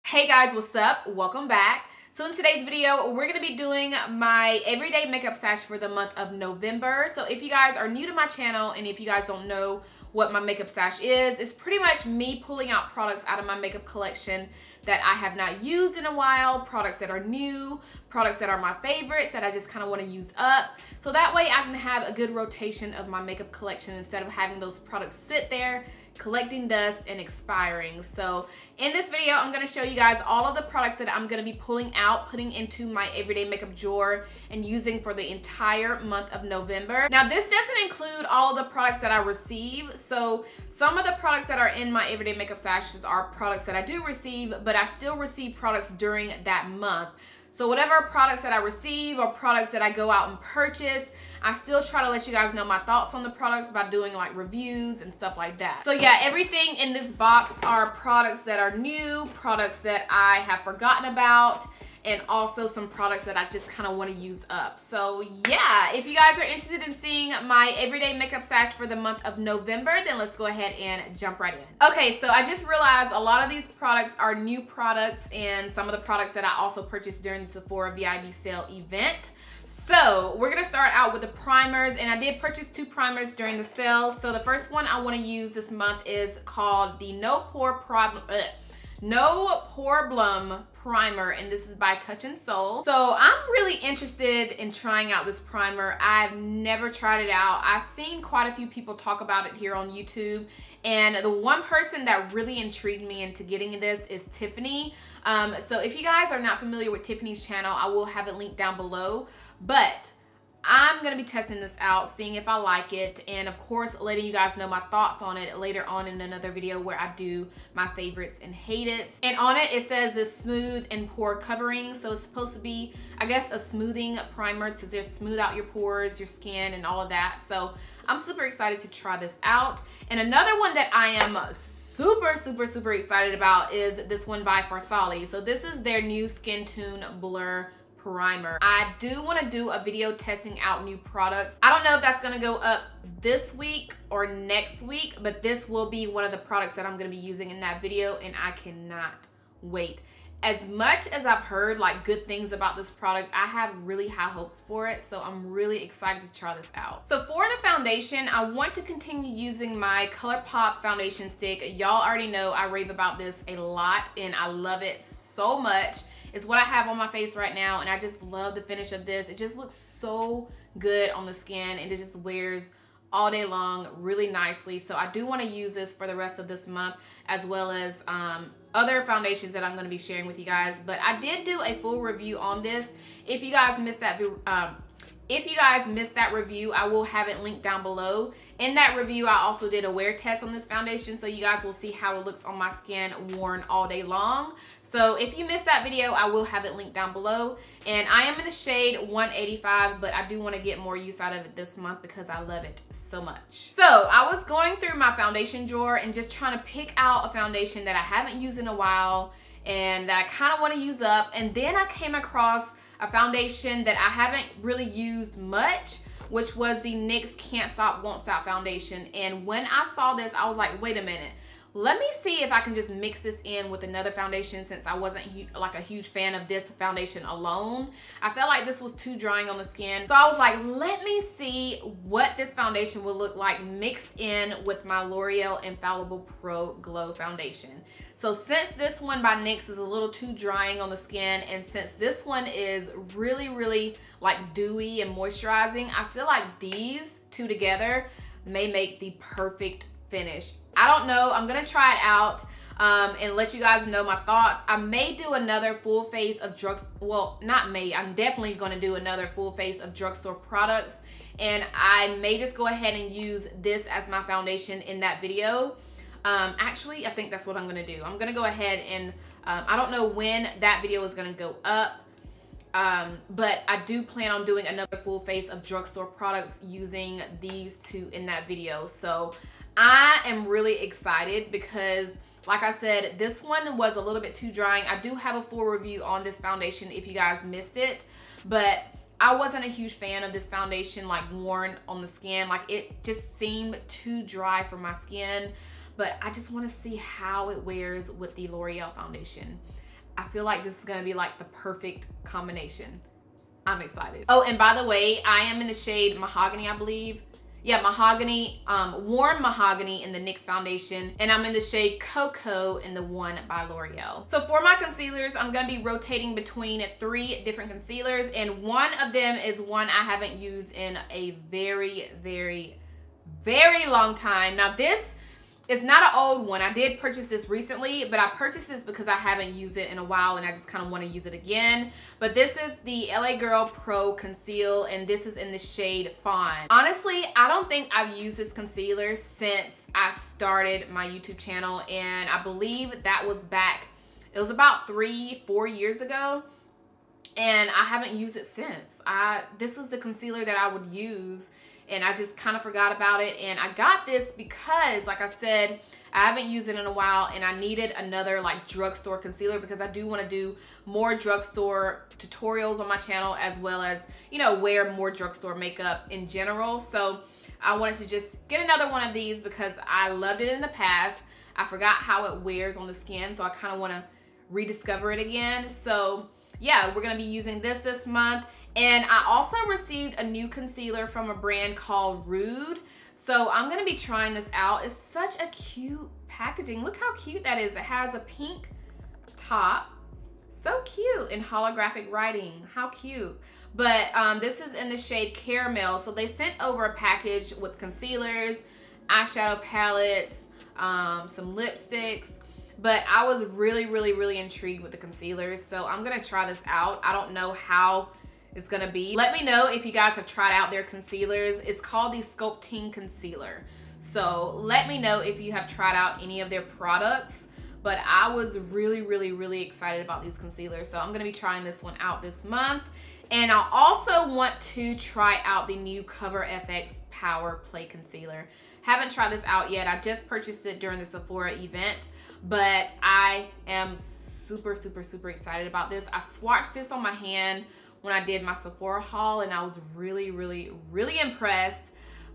Hey guys, what's up? Welcome back. So in today's video, we're going to be doing my everyday makeup stash for the month of November. So if you guys are new to my channel and if you guys don't know what my makeup stash is, it's pretty much me pulling out products out of my makeup collection that I have not used in a while, products that are new, products that are my favorites that I just kind of want to use up. So that way I can have a good rotation of my makeup collection instead of having those products sit there collecting dust and expiring. So in this video, I'm going to show you guys all of the products that I'm going to be pulling out, putting into my everyday makeup drawer and using for the entire month of November. Now this doesn't include all of the products that I receive. So some of the products that are in my everyday makeup stashes are products that I do receive, but I still receive products during that month. So whatever products that I receive or products that I go out and purchase, I still try to let you guys know my thoughts on the products by doing like reviews and stuff like that. So yeah, everything in this box are products that are new, products that I have forgotten about, and also some products that I just kind of want to use up. So yeah, if you guys are interested in seeing my everyday makeup stash for the month of November, then let's go ahead and jump right in. Okay, so I just realized a lot of these products are new products and some of the products that I also purchased during the Sephora VIB sale event. So we're gonna start out with the primers, and I did purchase 2 primers during the sale. So the first one I want to use this month is called the No Pore Blum primer, and this is by Touch in Sol. So I'm really interested in trying out this primer. I've never tried it out. I've seen quite a few people talk about it here on YouTube, and the one person that really intrigued me into getting this is Tiffany. So if you guys are not familiar with Tiffany's channel, I will have it linked down below. But I'm going to be testing this out, seeing if I like it, and of course letting you guys know my thoughts on it later on in another video where I do my favorites and hate it. And on it, it says it's smooth and pore covering. So it's supposed to be, I guess, a smoothing primer to just smooth out your pores, your skin, and all of that. So I'm super excited to try this out. And another one that I am super excited about is this one by FAUXFILTER. So this is their new Skin Tune Blur primer. I do want to do a video testing out new products. I don't know if that's going to go up this week or next week, but this will be one of the products that I'm going to be using in that video, and I cannot wait. As much as I've heard like good things about this product, I have really high hopes for it, so I'm really excited to try this out. So for the foundation, I want to continue using my Colourpop foundation stick. Y'all already know I rave about this a lot and I love it so much. It's what I have on my face right now, and I just love the finish of this. It just looks so good on the skin, and it just wears all day long really nicely. So I do want to use this for the rest of this month, as well as other foundations that I'm going to be sharing with you guys. But I did do a full review on this. If you guys missed that review, I will have it linked down below. In that review, I also did a wear test on this foundation, so you guys will see how it looks on my skin worn all day long. So if you missed that video, I will have it linked down below. And I am in the shade 185, but I do want to get more use out of it this month because I love it so much. So I was going through my foundation drawer and just trying to pick out a foundation that I haven't used in a while and that I kind of want to use up. And then I came across a foundation that I haven't really used much, which was the NYX Can't Stop Won't Stop foundation. And when I saw this, I was like, wait a minute. Let me see if I can just mix this in with another foundation, since I wasn't like a huge fan of this foundation alone. I felt like this was too drying on the skin. So I was like, let me see what this foundation will look like mixed in with my L'Oreal Infallible Pro Glow foundation. So since this one by NYX is a little too drying on the skin, and since this one is really like dewy and moisturizing, I feel like these two together may make the perfect finish. I don't know. I'm gonna try it out and let you guys know my thoughts. I may do another full face of I'm definitely gonna do another full face of drugstore products, and I may just go ahead and use this as my foundation in that video. Actually, I think that's what I'm gonna do. I'm gonna go ahead and I don't know when that video is gonna go up, but I do plan on doing another full face of drugstore products using these two in that video. So I am really excited because, like I said, this one was a little bit too drying. I do have a full review on this foundation if you guys missed it, but I wasn't a huge fan of this foundation like worn on the skin. Like it just seemed too dry for my skin, but I just want to see how it wears with the L'Oreal foundation. I feel like this is gonna be like the perfect combination. I'm excited. Oh, and by the way, I am in the shade Mahogany, I believe. Yeah, Mahogany, Warm Mahogany in the NYX foundation, and I'm in the shade Cocoa in the one by L'Oreal. So for my concealers, I'm gonna be rotating between 3 different concealers, and one of them is one I haven't used in a very, very, very long time. Now this is not an old one. I did purchase this recently, but I purchased this because I haven't used it in a while and I just kind of want to use it again. But this is the LA Girl Pro Conceal, and this is in the shade Fawn. Honestly, I don't think I've used this concealer since I started my YouTube channel, and I believe that was back, it was about 3-4 years ago, and I haven't used it since. This is the concealer that I would use, and I just kind of forgot about it. And I got this because, like I said, I haven't used it in a while, and I needed another like drugstore concealer because I do want to do more drugstore tutorials on my channel, as well as, you know, wear more drugstore makeup in general. So I wanted to just get another one of these because I loved it in the past. I forgot how it wears on the skin, so I kind of want to rediscover it again. So yeah, we're gonna be using this month. And I also received a new concealer from a brand called Rude. So I'm gonna be trying this out. It's such a cute packaging. Look how cute that is. It has a pink top. So cute, in holographic writing. How cute. But this is in the shade Caramel. So they sent over a package with concealers, eyeshadow palettes, some lipsticks. But I was really intrigued with the concealers. So I'm gonna try this out. I don't know how it's gonna be. Let me know if you guys have tried out their concealers. It's called the Sculpting Concealer. So let me know if you have tried out any of their products. But I was really excited about these concealers. So I'm gonna be trying this one out this month. And I also want to try out the new Cover FX Power Play Concealer. Haven't tried this out yet. I just purchased it during the Sephora event, but I am super excited about this. I swatched this on my hand when I did my Sephora haul, and I was really impressed.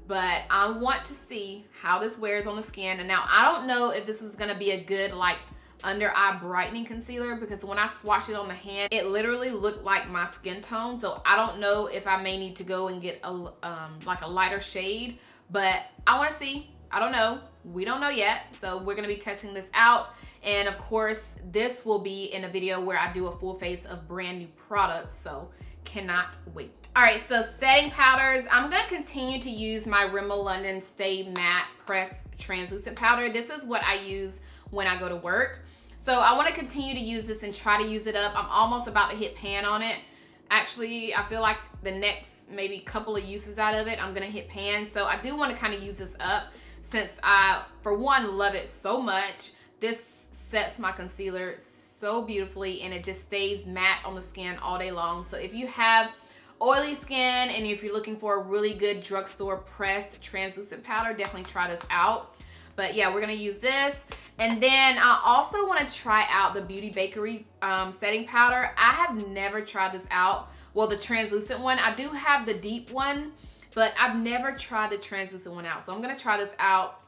But I want to see how this wears on the skin. And now I don't know if this is gonna be a good like under eye brightening concealer, because when I swatched it on the hand, it literally looked like my skin tone. So I don't know if I may need to go and get a like a lighter shade, but I want to see. I don't know. We don't know yet. So we're gonna be testing this out. And of course, this will be in a video where I do a full face of brand new products. So cannot wait. All right, so setting powders. I'm gonna continue to use my Rimmel London Stay Matte Press Translucent Powder. This is what I use when I go to work. So I wanna continue to use this and try to use it up. I'm almost about to hit pan on it. Actually, I feel like the next maybe couple of uses out of it, I'm gonna hit pan. So I do wanna kind of use this up since I, for one, love it so much. This sets my concealer so beautifully, and it just stays matte on the skin all day long. So if you have oily skin and if you're looking for a really good drugstore pressed translucent powder, definitely try this out. But yeah, we're gonna use this. And then I also wanna try out the Beauty Bakery setting powder. I have never tried this out. Well, the translucent one. I do have the deep one, but I've never tried the translucent one out. So I'm gonna try this out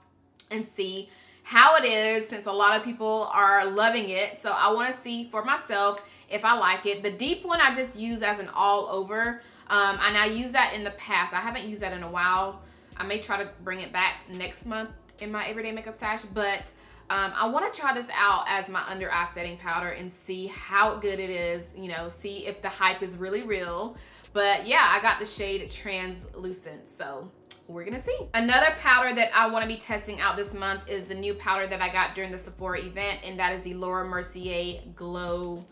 and see how it is, since a lot of people are loving it. So I wanna see for myself if I like it. The deep one I just use as an all over, and I used that in the past. I haven't used that in a while. I may try to bring it back next month in my everyday makeup stash, but I want to try this out as my under eye setting powder and see how good it is, you know, see if the hype is really real. But yeah, I got the shade Translucent, so we're gonna see. Another powder that I want to be testing out this month is the new powder that I got during the Sephora event, and that is the Laura Mercier Glow.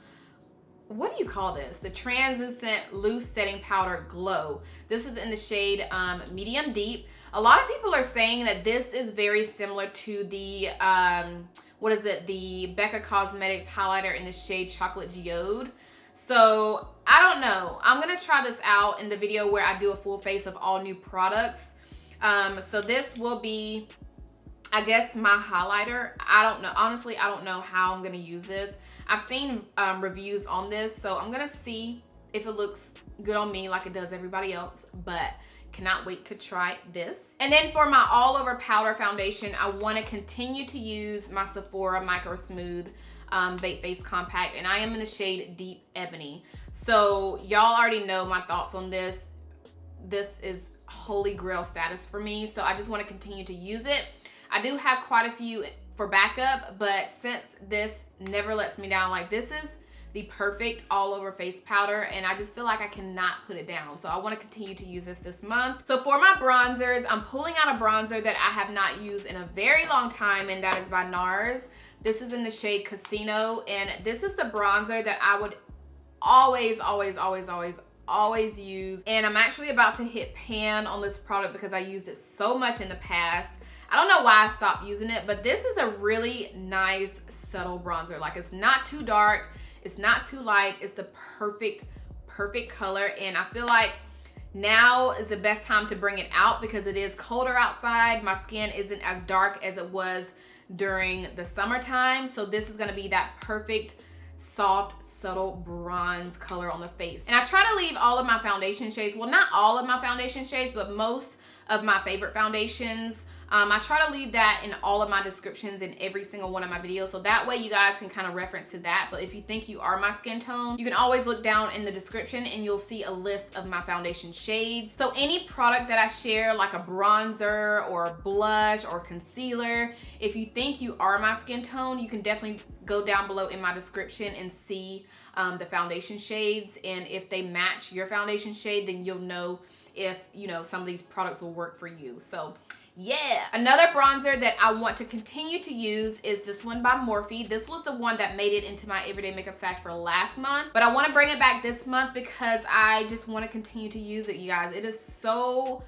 What do you call this? The Translucent Loose Setting Powder Glow. This is in the shade Medium Deep. A lot of people are saying that this is very similar to the, what is it? The Becca Cosmetics highlighter in the shade Chocolate Geode. So I don't know. I'm gonna try this out in the video where I do a full face of all new products. So this will be, I guess, my highlighter. I don't know. Honestly, I don't know how I'm gonna use this. I've seen reviews on this, so I'm gonna see if it looks good on me like it does everybody else, but cannot wait to try this. And then for my all over powder foundation, I wanna continue to use my Sephora Micro Smooth Baked Face Compact, and I am in the shade Deep Ebony. So y'all already know my thoughts on this. This is holy grail status for me, so I just want to continue to use it. I do have quite a few for backup, but since this never lets me down, like this is the perfect all over face powder, and I just feel like I cannot put it down. So I want to continue to use this month. So for my bronzers, I'm pulling out a bronzer that I have not used in a very long time, and that is by NARS. This is in the shade Casino, and this is the bronzer that I would always use. And I'm actually about to hit pan on this product because I used it so much in the past. I don't know why I stopped using it, but this is a really nice subtle bronzer. Like, it's not too dark, it's not too light, it's the perfect color. And I feel like now is the best time to bring it out because it is colder outside. My skin isn't as dark as it was during the summertime, so this is gonna be that perfect soft subtle bronze color on the face. And I try to leave all of my foundation shades, well, not all of my foundation shades, but most of my favorite foundations, I try to leave that in all of my descriptions in every single one of my videos, so that way you guys can kind of reference to that. So if you think you are my skin tone, you can always look down in the description and you'll see a list of my foundation shades. So any product that I share, like a bronzer or a blush or concealer, if you think you are my skin tone, you can definitely go down below in my description and see the foundation shades, and if they match your foundation shade, then you'll know if, you know, some of these products will work for you. So yeah. Another bronzer that I want to continue to use is this one by Morphe. This was the one that made it into my everyday makeup stash for last month, but I want to bring it back this month because I just want to continue to use it, you guys. It is so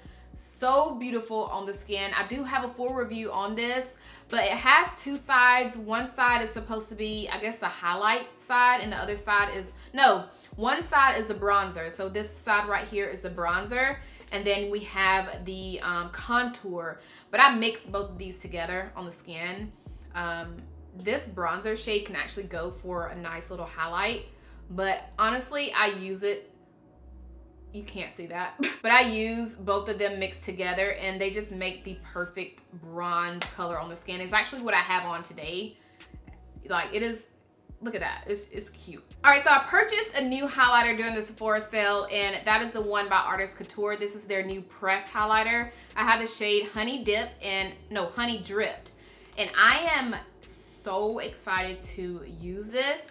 beautiful on the skin. I do have a full review on this, but it has two sides. One side is supposed to be, I guess, the highlight side, and the other side is, no, one side is the bronzer. So this side right here is the bronzer, and then we have the contour. But I mixed both of these together on the skin. This bronzer shade can actually go for a nice little highlight, but honestly, I use it, you can't see that, but I use both of them mixed together and they just make the perfect bronze color on the skin. It's actually what I have on today. Like, it is, look at that, it's cute. All right, so I purchased a new highlighter during the Sephora sale, and that is the one by Artist Couture. This is their new pressed highlighter. I have the shade Honey Dip and, no, Honey Dripped. And I am so excited to use this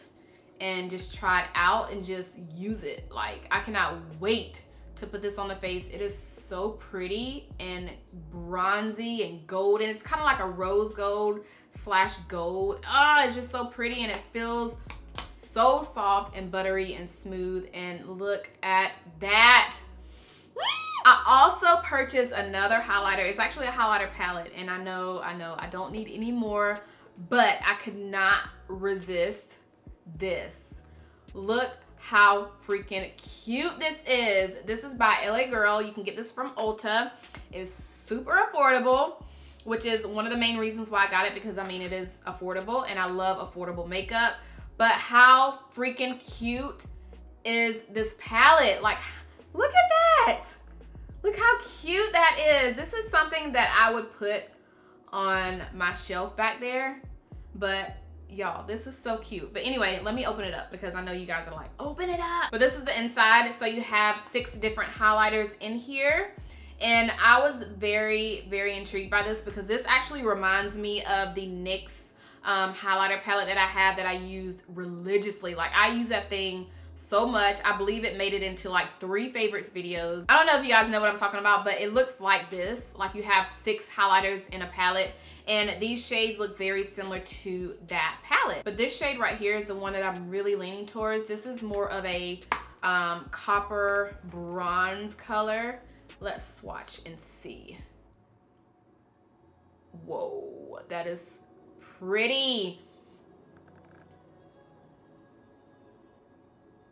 and just try it out and just use it. Like, I cannot wait to put this on the face. It is so pretty and bronzy and gold, and it's kind of like a rose gold slash gold. It's just so pretty, and it feels so soft and buttery and smooth, and look at that. I also purchased another highlighter. It's actually a highlighter palette, and I know I don't need any more, but I could not resist this. Look how freaking cute this is. This is by LA Girl. You can get this from Ulta. It's super affordable, which is one of the main reasons why I got it, because I mean, it is affordable and I love affordable makeup. But how freaking cute is this palette? Like, look at that. Look how cute that is. This is something that I would put on my shelf back there, but y'all, this is so cute. But anyway, let me open it up because I know you guys are like, open it up. But this is the inside. So you have 6 different highlighters in here. And I was very intrigued by this because this actually reminds me of the NYX highlighter palette that I have that I used religiously. Like, I use that thing so much. I believe it made it into like 3 favorites videos. I don't know if you guys know what I'm talking about, but it looks like this. Like, you have 6 highlighters in a palette, and these shades look very similar to that palette. But this shade right here is the one that I'm really leaning towards. This is more of a copper bronze color. Let's swatch and see. Whoa, that is pretty.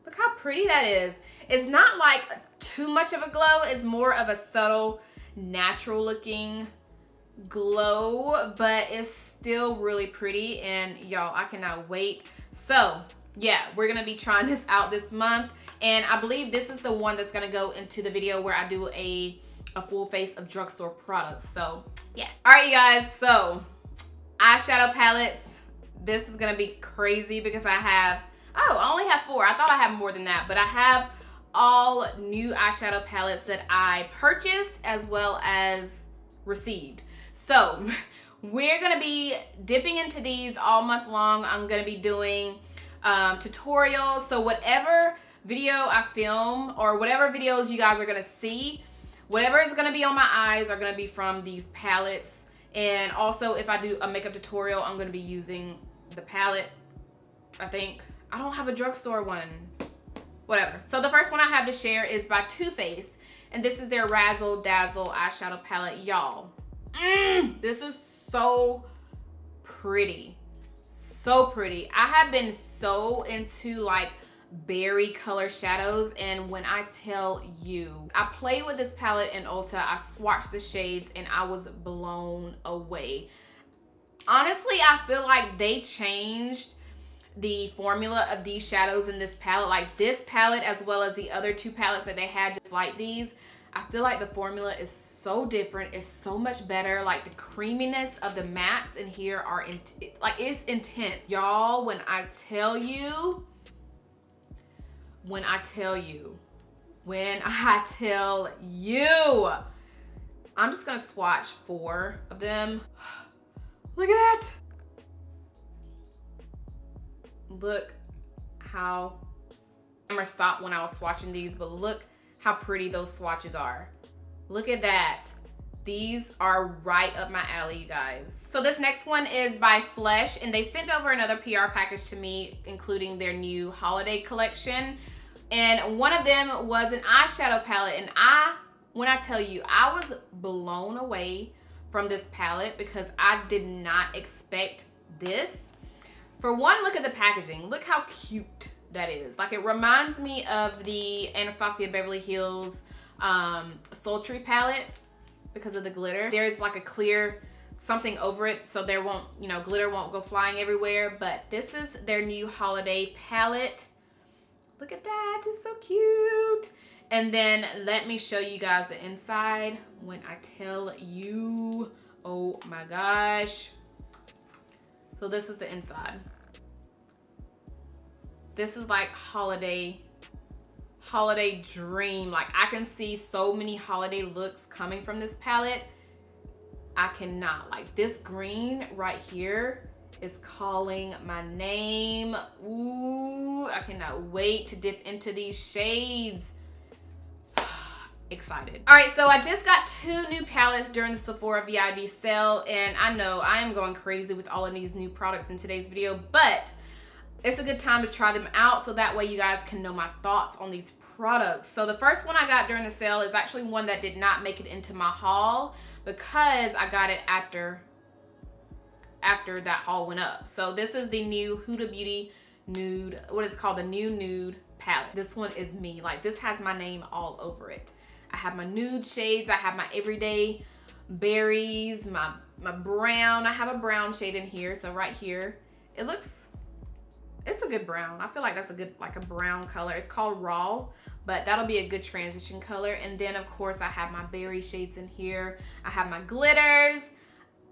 Look how pretty that is. It's not like too much of a glow. It's more of a subtle, natural looking glow, but it's still really pretty. And y'all, I cannot wait. So yeah, we're gonna be trying this out this month, and I believe this is the one that's gonna go into the video where I do a full face of drugstore products. So yes. All right, you guys, so eyeshadow palettes, this is gonna be crazy because I have, oh, I only have 4. I thought I had more than that, but I have all new eyeshadow palettes that I purchased as well as received. So we're gonna be dipping into these all month long. I'm gonna be doing tutorials. So whatever video I film or whatever videos you guys are gonna see, whatever is gonna be on my eyes are gonna be from these palettes. And also if I do a makeup tutorial, I'm gonna be using the palette. I think I don't have a drugstore one, whatever. So the first one I have to share is by Too Faced, and this is their Razzle Dazzle eyeshadow palette. Y'all, this is so pretty, so pretty. I have been so into like berry color shadows, and when I tell you, I played with this palette in Ulta, I swatched the shades and I was blown away. Honestly, I feel like they changed the formula of these shadows in this palette. Like this palette as well as the other 2 palettes that they had just like these, I feel like the formula is so different. It's so much better. Like the creaminess of the mattes in here are like it's intense. Y'all, when I tell you, I'm just gonna swatch 4 of them. Look at that. Look how, I'm gonna stop when I was swatching these, but look how pretty those swatches are. Look at that. These are right up my alley, you guys. So this next one is by Flesh, and they sent over another PR package to me, including their new holiday collection. And one of them was an eyeshadow palette, and when I tell you, I was blown away from this palette because I did not expect this. For one, look at the packaging. Look how cute that is. Like it reminds me of the Anastasia Beverly Hills Sultry palette because of the glitter. There's like a clear something over it so there won't, you know, glitter won't go flying everywhere. But this is their new holiday palette. Look at that, it's so cute. And then let me show you guys the inside when I tell you, oh my gosh. So this is the inside. This is like holiday dream. Like I can see so many holiday looks coming from this palette. I cannot, like this green right here is calling my name. Ooh, I cannot wait to dip into these shades. Excited. All right, so I just got 2 new palettes during the Sephora VIB sale, and I know I am going crazy with all of these new products in today's video, but it's a good time to try them out so that way you guys can know my thoughts on these products. So the first one I got during the sale is actually one that did not make it into my haul because I got it after that haul went up. So this is the new Huda Beauty Nude, what is it called? The new Nude palette. This one is me. Like this has my name all over it. I have my nude shades, I have my everyday berries, my brown. I have a brown shade in here, so right here, it's a good brown. I feel like that's a good, like a brown color. It's called Raw, but that'll be a good transition color. And then of course I have my berry shades in here. I have my glitters.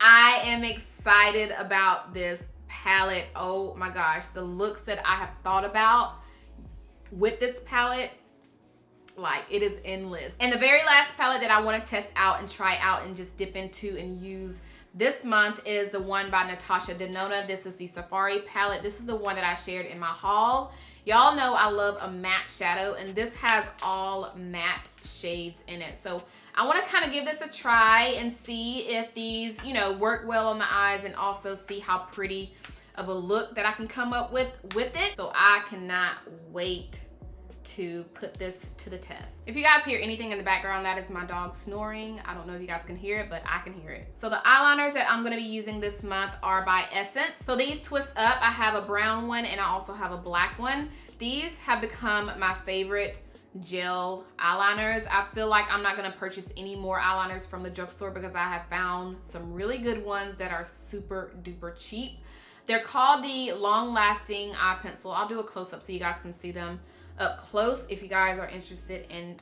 I am excited about this palette. Oh my gosh, the looks that I have thought about with this palette, like it is endless. And the very last palette that I want to test out and try out and just dip into and use this month is the one by Natasha Denona. This is the Safari palette. This is the one that I shared in my haul. Y'all know I love a matte shadow, and this has all matte shades in it. So I want to kind of give this a try and see if these, you know, work well on the eyes, and also see how pretty of a look that I can come up with it. So I cannot wait to put this to the test. If you guys hear anything in the background, that is my dog snoring. I don't know if you guys can hear it, but I can hear it. So the eyeliners that I'm gonna be using this month are by Essence. So these twist up. I have a brown one and I also have a black one. These have become my favorite gel eyeliners. I feel like I'm not gonna purchase any more eyeliners from the drugstore because I have found some really good ones that are super duper cheap. They're called the Long Lasting Eye Pencil. I'll do a close-up so you guys can see them up close if you guys are interested in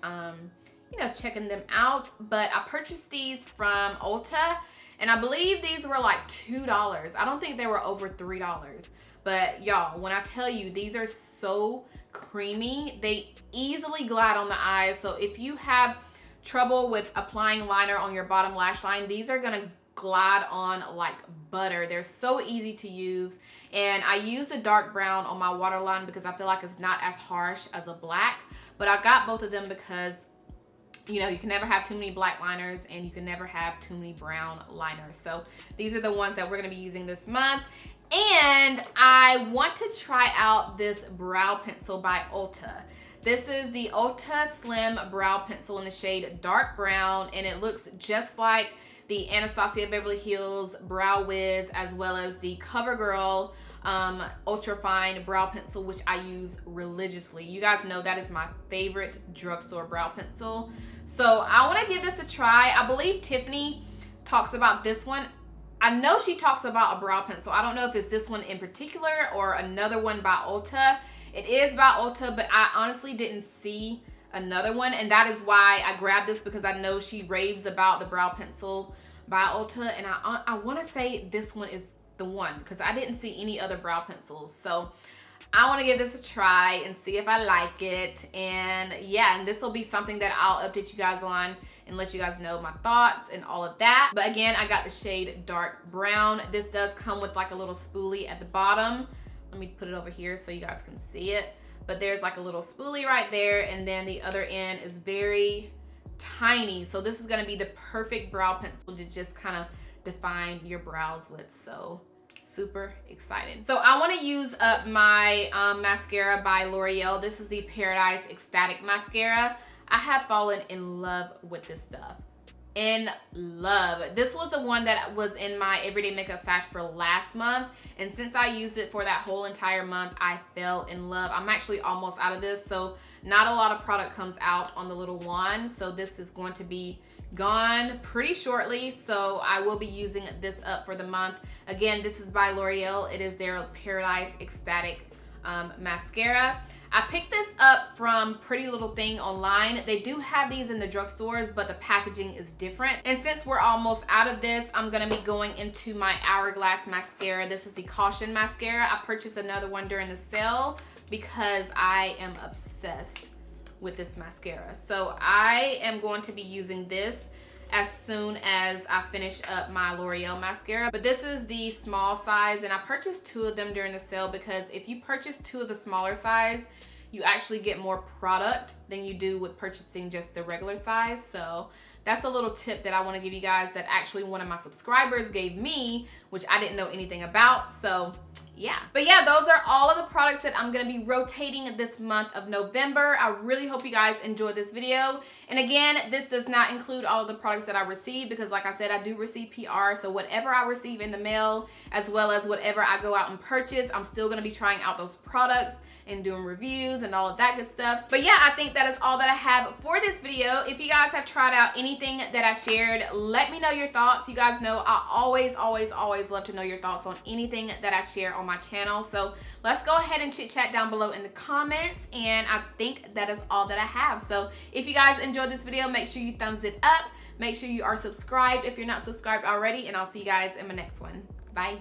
you know, checking them out. But I purchased these from Ulta, And I believe these were like $2. I don't think they were over $3. But y'all, when I tell you, these are so creamy. They easily glide on the eyes. So if you have trouble with applying liner on your bottom lash line, these are gonna glide on like butter. They're so easy to use. And I use a dark brown on my waterline because I feel like it's not as harsh as a black. But I got both of them because, you know, you can never have too many black liners and you can never have too many brown liners. So these are the ones that we're gonna be using this month. And I want to try out this brow pencil by Ulta. This is the Ulta Slim Brow Pencil in the shade Dark Brown, and it looks just like the Anastasia Beverly Hills Brow Wiz, as well as the CoverGirl Ultra Fine Brow Pencil, which I use religiously. You guys know that is my favorite drugstore brow pencil. So I want to give this a try. I believe Tiffany talks about this one. I know she talks about a brow pencil. I don't know if it's this one in particular or another one by Ulta. It is by Ulta, but I honestly didn't see another one, and that is why I grabbed this, because I know she raves about the brow pencil by Ulta, and I want to say this one is the one because I didn't see any other brow pencils. So I want to give this a try and see if I like it. And yeah, and this will be something that I'll update you guys on and let you guys know my thoughts and all of that. But again, I got the shade Dark Brown. This does come with like a little spoolie at the bottom. Let me put it over here so you guys can see it. But there's like a little spoolie right there, and then the other end is very tiny. So this is gonna be the perfect brow pencil to just kind of define your brows with. So super excited. So I want to use up my mascara by L'Oreal. This is the Paradise Ecstatic Mascara. I have fallen in love with this stuff. In love. This was the one that was in my everyday makeup stash for last month, and since I used it for that whole entire month, I fell in love. I'm actually almost out of this, so not a lot of product comes out on the little wand, so this is going to be gone pretty shortly. So I will be using this up for the month. Again, this is by L'Oreal. It is their Paradise Ecstatic mascara. I picked this up from Pretty Little Thing online. They do have these in the drugstores, but the packaging is different. And since we're almost out of this, I'm gonna be going into my Hourglass mascara. This is the Caution mascara. I purchased another one during the sale because I am obsessed with this mascara. So I am going to be using this as soon as I finish up my L'Oreal mascara. But this is the small size, and I purchased 2 of them during the sale because if you purchase 2 of the smaller size, you actually get more product than you do with purchasing just the regular size. So that's a little tip that I want to give you guys that actually one of my subscribers gave me, which I didn't know anything about. So yeah, but yeah, those are all of the products that I'm gonna be rotating this month of November. I really hope you guys enjoyed this video. And again, this does not include all of the products that I receive because like I said, I do receive PR. So whatever I receive in the mail, as well as whatever I go out and purchase, I'm still gonna be trying out those products and doing reviews and all of that good stuff. But yeah, I think that is all that I have for this video. If you guys have tried out anything that I shared, let me know your thoughts. You guys know I always love to know your thoughts on anything that I share on my channel. So let's go ahead and chit chat down below in the comments, and I think that is all that I have. So if you guys enjoyed this video, make sure you thumbs it up. Make sure you are subscribed if you're not subscribed already, and I'll see you guys in my next one. Bye.